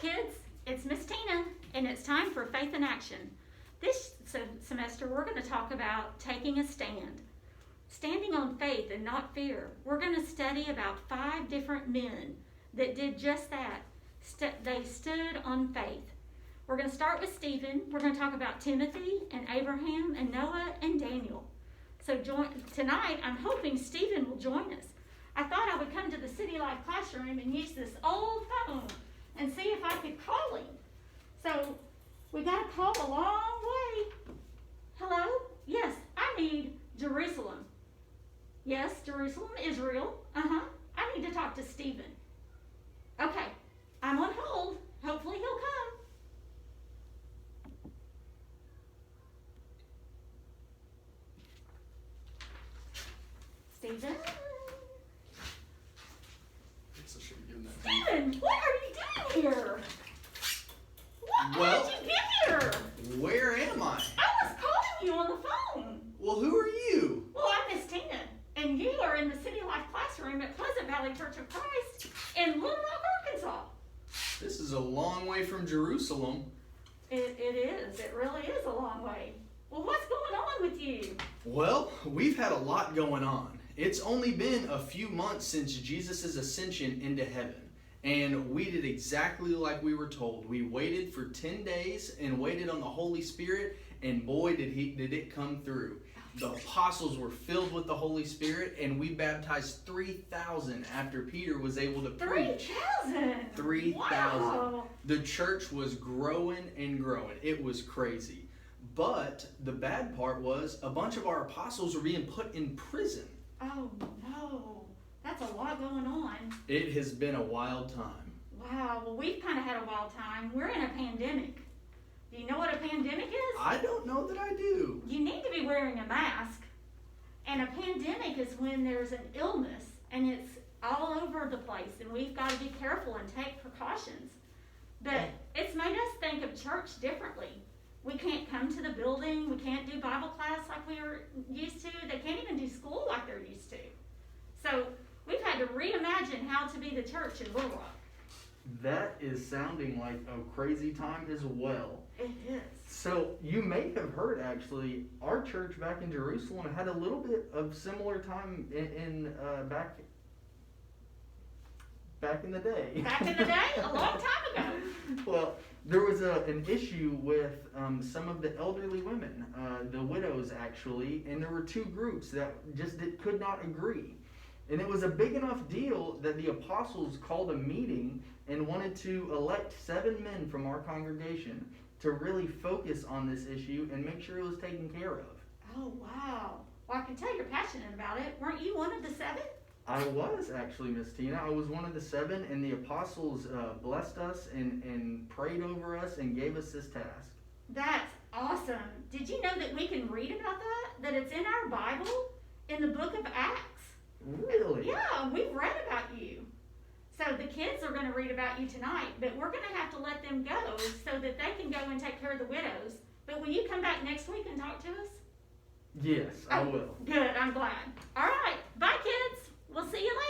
kids, it's Miss Tina, and it's time for Faith in Action. This semester, we're going to talk about taking a stand. Standing on faith and not fear. We're going to study about 5 different men that did just that. They stood on faith. We're going to start with Stephen. We're going to talk about Timothy and Abraham and Noah and Daniel. So tonight, I'm hoping Stephen will join us. I thought I would come to the City Life classroom and use this old phone and see if I could call him. So we got to call a long way. Hello? Yes, I need Jerusalem. Yes, Jerusalem, Israel. I need to talk to Stephen. Okay, I'm on hold. Hopefully he'll come. Stephen? Stephen, what are you doing here? How did you get here? Where am I? I was calling you on the phone. Well, who are you? Well, I'm Miss Tina, and you are in the City Life classroom at Pleasant Valley Church of Christ in Little Rock, Arkansas. This is a long way from Jerusalem. It is. It really is a long way. Well, what's going on with you? Well, we've had a lot going on. It's only been a few months since Jesus' ascension into heaven. And we did exactly like we were told. We waited for 10 days and waited on the Holy Spirit, and boy, did it come through. The apostles were filled with the Holy Spirit, and we baptized 3,000 after Peter was able to preach. 3,000? 3,000. Wow. The church was growing and growing. It was crazy. But the bad part was a bunch of our apostles were being put in prison. Oh, no. That's a lot going on. It has been a wild time. Wow. Well, we've kind of had a wild time. We're in a pandemic. Do you know what a pandemic is? I don't know that I do. You need to be wearing a mask. And a pandemic is when there's an illness and it's all over the place, and we've got to be careful and take precautions. But it's made us think of church differently. We can't come to the building. We can't do Bible class like we were used to. They can't even do school like they're used to. So we've had to reimagine how to be the church in Little Rock. That is sounding like a crazy time as well. It is. So you may have heard, actually, our church back in Jerusalem had a little bit of similar time back in the day. Back in the day? A long time ago. Well, there was an issue with some of the elderly women, the widows actually, and there were 2 groups that just could not agree. And it was a big enough deal that the apostles called a meeting and wanted to elect 7 men from our congregation to really focus on this issue and make sure it was taken care of. Oh, wow. Well, I can tell you're passionate about it. Weren't you one of the 7? I was actually, Miss Tina. I was one of the 7, and the apostles blessed us and prayed over us and gave us this task. That's awesome. Did you know that we can read about that? That it's in our Bible, in the book of Acts? Really? Yeah, we've read about you. So the kids are going to read about you tonight, but we're going to have to let them go so that they can go and take care of the widows. But will you come back next week and talk to us? Yes, I will. Good, I'm glad. All right, bye kids. We'll see you later.